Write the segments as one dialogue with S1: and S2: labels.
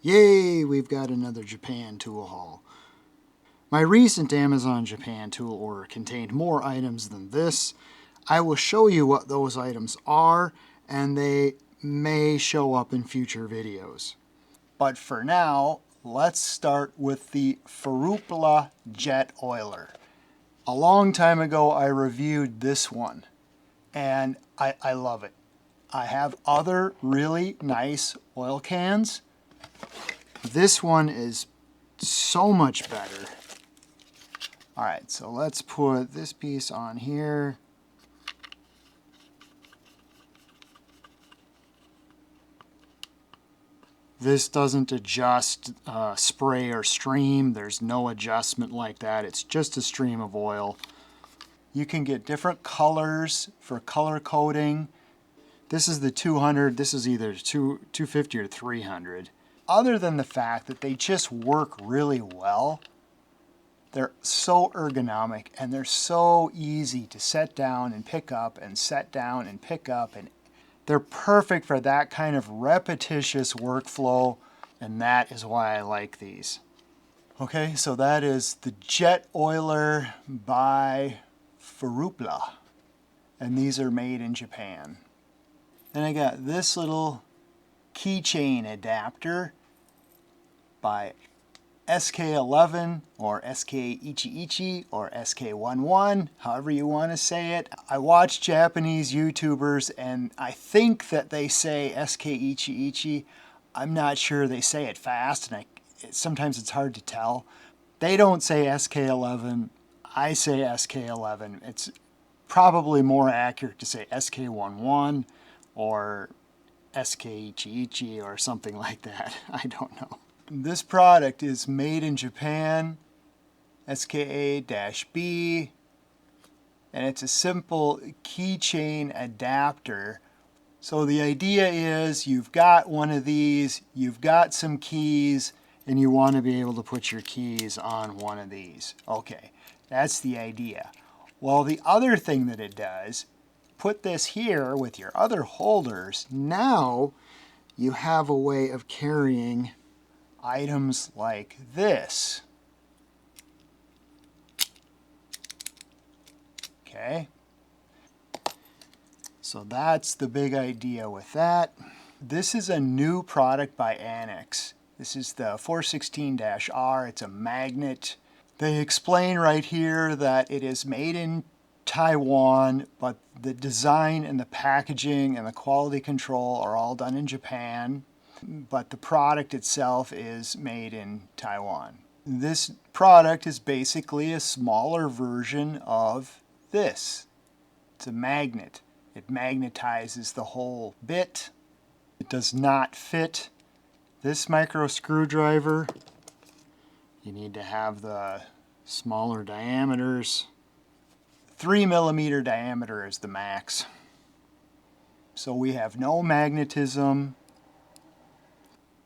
S1: Yay, we've got another Japan tool haul. My recent Amazon Japan tool order contained more items than this. I will show you what those items are, and they may show up in future videos. But for now, let's start with the Fupa Jet Oiler. A long time ago, I reviewed this one, and I love it. I have other really nice oil cans. This one is so much better. All right, so let's put this piece on here. This doesn't adjust spray or stream. There's no adjustment like that. It's just a stream of oil. You can get different colors for color coding. This is the 200. This is either 250 or 300. Other than the fact that they just work really well, they're so ergonomic and they're so easy to set down and pick up and set down and pick up, and they're perfect for that kind of repetitious workflow, and that is why I like these. Okay, so that is the Jet Oiler by Fupa, and these are made in Japan. Then I got this little keychain adapter by SK11 or SK11 or SK11, however you want to say it. I watch Japanese YouTubers and I think that they say SK11. I'm not sure, they say it fast and sometimes it's hard to tell. They don't say SK11, I say SK11. It's probably more accurate to say SK11 or SK11 or something like that. I don't know. This product is made in Japan, SKA-B, and it's a simple keychain adapter. So the idea is you've got one of these, you've got some keys, and you want to be able to put your keys on one of these. Okay, that's the idea. Well, the other thing that it does, put this here with your other holders. Now you have a way of carrying items like this. Okay, so that's the big idea with that. This is a new product by ANEX. This is the 416-R. It's a magnet. They explain right here that it is made in Taiwan, but the design and the packaging and the quality control are all done in Japan. But the product itself is made in Taiwan. This product is basically a smaller version of this. It's a magnet. It magnetizes the whole bit. It does not fit this micro screwdriver. You need to have the smaller diameters. 3mm diameter is the max. So we have no magnetism.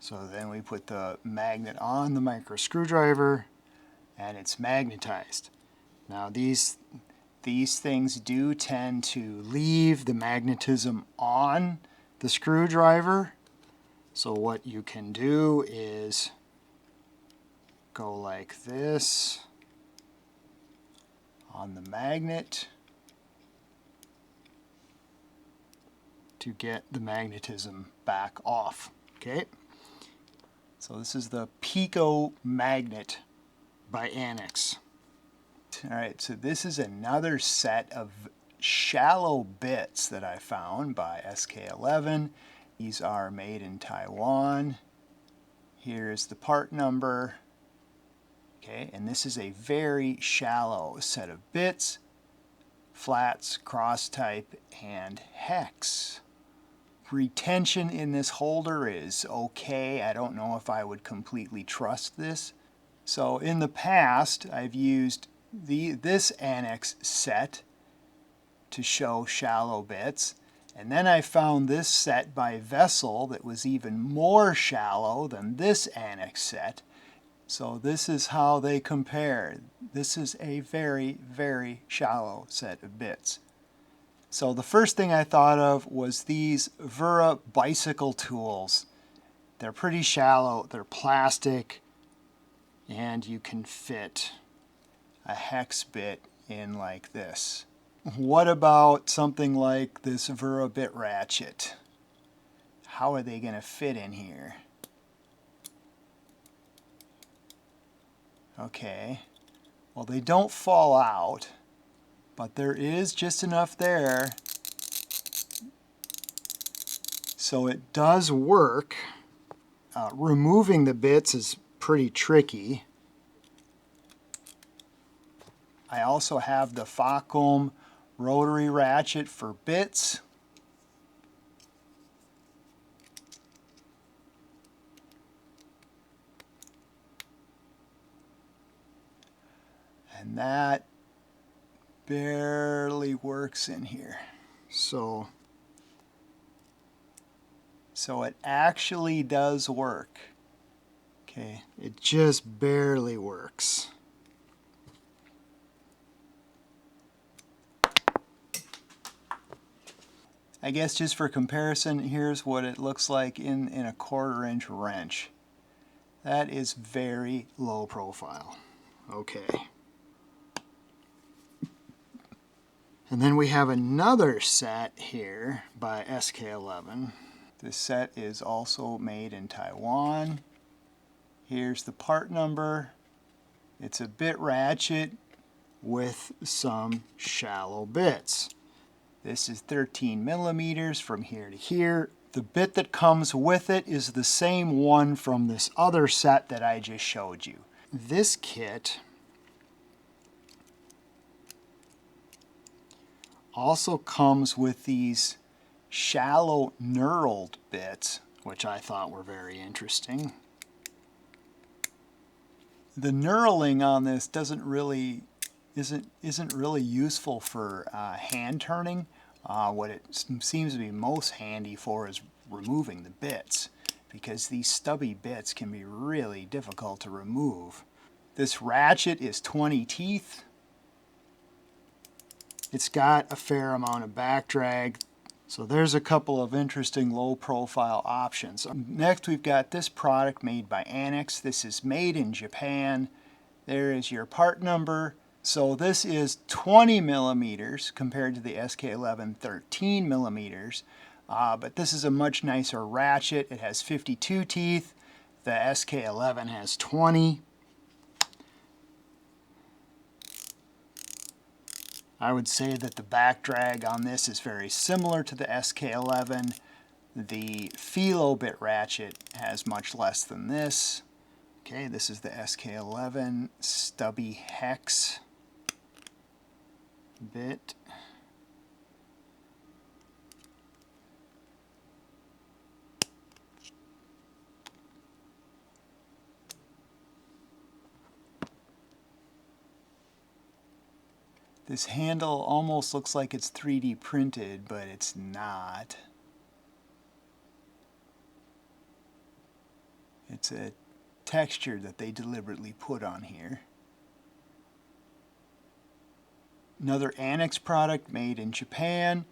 S1: So then we put the magnet on the micro screwdriver and it's magnetized. Now these things do tend to leave the magnetism on the screwdriver. So what you can do is go like this on the magnet to get the magnetism back off. Okay? So this is the Pico Magnet by ANEX. All right, so this is another set of shallow bits that I found by SK11. These are made in Taiwan. Here's the part number. Okay, and this is a very shallow set of bits, flats, cross type, and hex. Retention in this holder is okay. I don't know if I would completely trust this. So in the past, I've used this Annex set to show shallow bits. And then I found this set by Vessel that was even more shallow than this Annex set. So this is how they compare. This is a very, very shallow set of bits. So the first thing I thought of was these Vera bicycle tools. They're pretty shallow, they're plastic, and you can fit a hex bit in like this. What about something like this Bit ratchet? How are they going to fit in here? Okay, well, they don't fall out, but there is just enough there so it does work. Removing the bits is pretty tricky. I also have the Fupa rotary ratchet for bits. And that barely works in here. So it actually does work. Okay, it just barely works. I guess just for comparison, here's what it looks like in a 1/4-inch wrench. That is very low profile. Okay. And then we have another set here by SK11. This set is also made in Taiwan. Here's the part number. It's a bit ratchet with some shallow bits. This is 13 millimeters from here to here. The bit that comes with it is the same one from this other set that I just showed you. This kit also comes with these shallow knurled bits, which I thought were very interesting. The knurling on this isn't really useful for hand turning. What it seems to be most handy for is removing the bits, because these stubby bits can be really difficult to remove. This ratchet is 20 teeth. It's got a fair amount of back drag. So there's a couple of interesting low profile options. Next, we've got this product made by Annex. This is made in Japan. There is your part number. So this is 20 millimeters compared to the SK11 13 millimeters. But this is a much nicer ratchet. It has 52 teeth. The SK11 has 20. I would say that the back drag on this is very similar to the SK11. The Philo bit ratchet has much less than this. Okay, this is the SK11 stubby hex bit. This handle almost looks like it's 3D printed, but it's not. It's a texture that they deliberately put on here. Another Annex product made in Japan.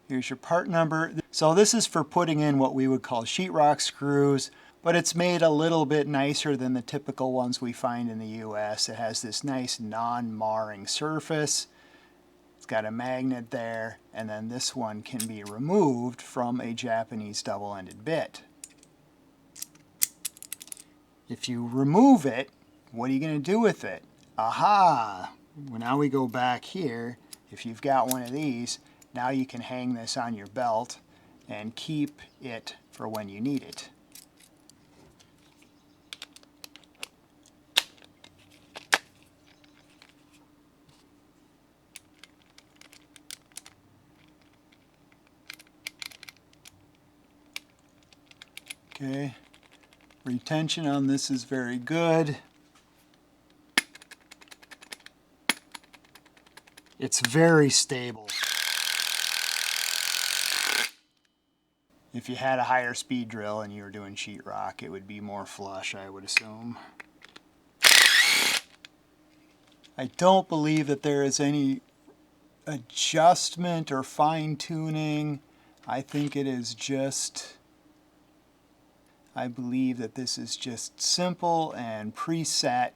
S1: Here's your part number. So this is for putting in what we would call sheetrock screws, but it's made a little bit nicer than the typical ones we find in the US. It has this nice non-marring surface. It's got a magnet there, and then this one can be removed from a Japanese double-ended bit. If you remove it, what are you going to do with it? Aha! Well, now we go back here. If you've got one of these, now you can hang this on your belt and keep it for when you need it. Okay, retention on this is very good. It's very stable. If you had a higher speed drill and you were doing sheetrock, it would be more flush, I would assume. I don't believe that there is any adjustment or fine-tuning. I think it is just I believe that this is just simple and preset.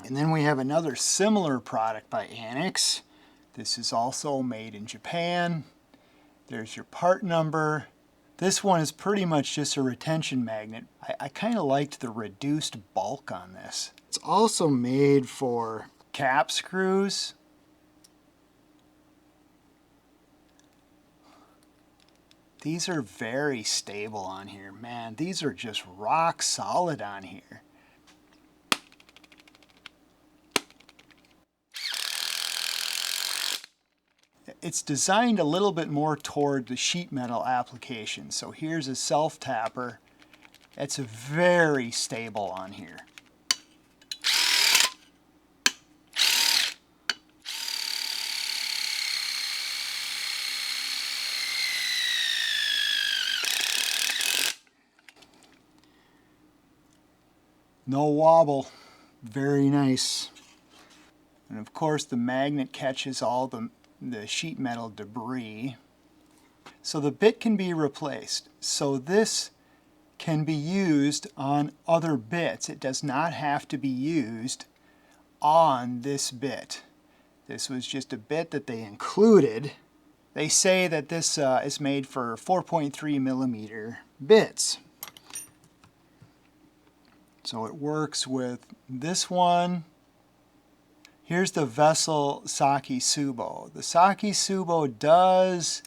S1: And then we have another similar product by Annex. This is also made in Japan. There's your part number. This one is pretty much just a retention magnet. I kind of liked the reduced bulk on this. It's also made for cap screws. These are very stable on here. Man, these are just rock solid on here. It's designed a little bit more toward the sheet metal application. So here's a self-tapper. It's very stable on here. No wobble. Very nice. And of course the magnet catches all the sheet metal debris. So the bit can be replaced. So this can be used on other bits. It does not have to be used on this bit. This was just a bit that they included. They say that this is made for 4.3 millimeter bits. So it works with this one. Here's the Vessel Saki Subo. The Saki Subo does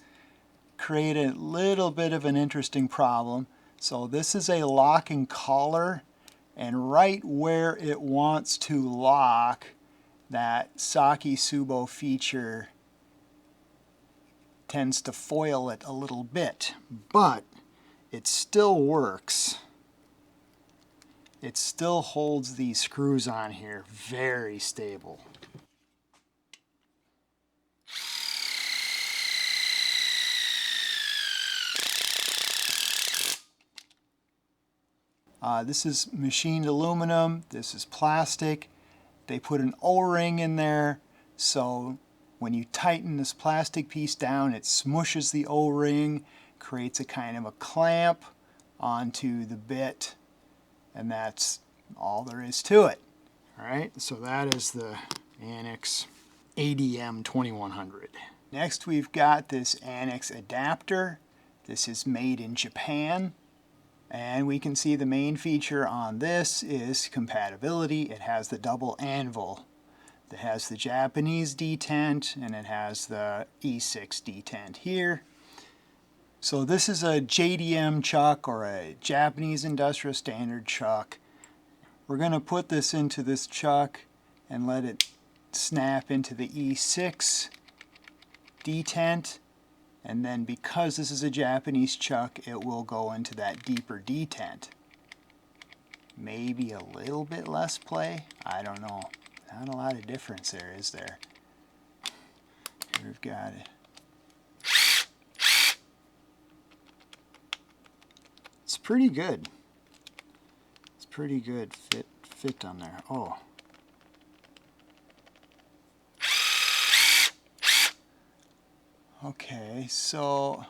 S1: create a little bit of an interesting problem. So this is a locking collar, and right where it wants to lock, that Saki Subo feature tends to foil it a little bit, but it still works. It still holds these screws on here very stable. This is machined aluminum, this is plastic. They put an O-ring in there, so when you tighten this plastic piece down, it smushes the O-ring, creates a kind of a clamp onto the bit, and that's all there is to it. All right, so that is the Annex ADM 2100. Next we've got this Annex Adapter. This is made in Japan. And we can see the main feature on this is compatibility. It has the double anvil. It has the Japanese detent and it has the E6 detent here. So this is a JDM chuck, or a Japanese Industrial Standard chuck. We're going to put this into this chuck and let it snap into the E6 detent. And then because this is a Japanese chuck, it will go into that deeper detent. Maybe a little bit less play? I don't know. Not a lot of difference there, is there? Here we've got it. It's pretty good. It's pretty good fit on there. Oh. Okay, so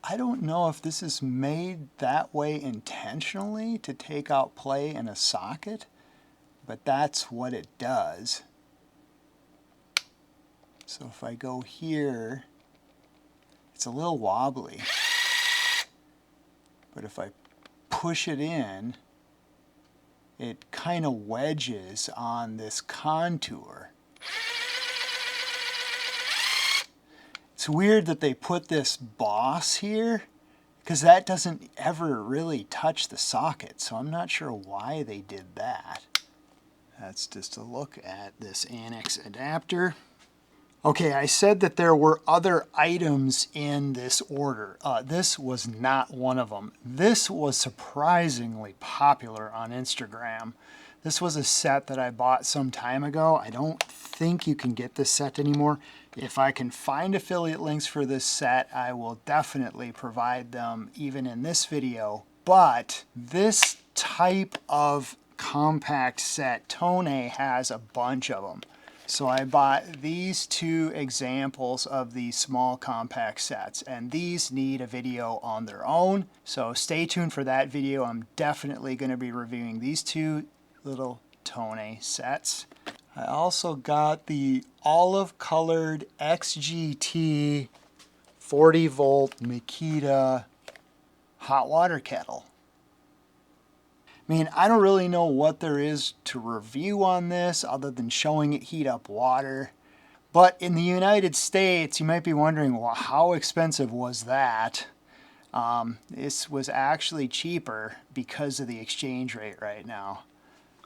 S1: I don't know if this is made that way intentionally to take out play in a socket, but that's what it does. So if I go here, it's a little wobbly, but if I push it in, it kind of wedges on this contour. It's weird that they put this boss here, because that doesn't ever really touch the socket, so I'm not sure why they did that. That's just a look at this Annex adapter. Okay, I said that there were other items in this order. This was not one of them. This was surprisingly popular on Instagram. This was a set that I bought some time ago. I don't think you can get this set anymore. If I can find affiliate links for this set, I will definitely provide them even in this video. But this type of compact set, Tournai has a bunch of them. So I bought these two examples of these small compact sets, and these need a video on their own. So stay tuned for that video. I'm definitely going to be reviewing these two little Tournai sets. I also got the olive colored XGT 40 volt Makita hot water kettle. I mean, I don't really know what there is to review on this other than showing it heat up water. But in the United States, you might be wondering, well, how expensive was that? This was actually cheaper because of the exchange rate right now.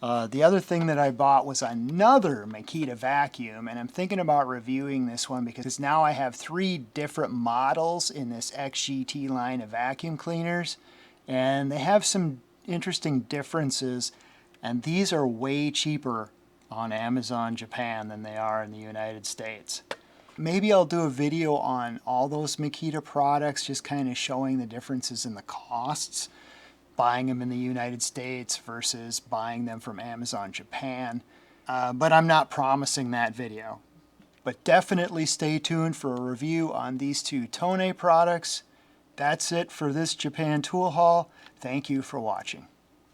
S1: The other thing that I bought was another Makita vacuum, and I'm thinking about reviewing this one because now I have 3 different models in this XGT line of vacuum cleaners, and they have some interesting differences, and these are way cheaper on Amazon Japan than they are in the United States. Maybe I'll do a video on all those Makita products, just kind of showing the differences in the costs, buying them in the United States versus buying them from Amazon Japan. But I'm not promising that video. But definitely stay tuned for a review on these two Tournai products. That's it for this Japan tool haul. Thank you for watching.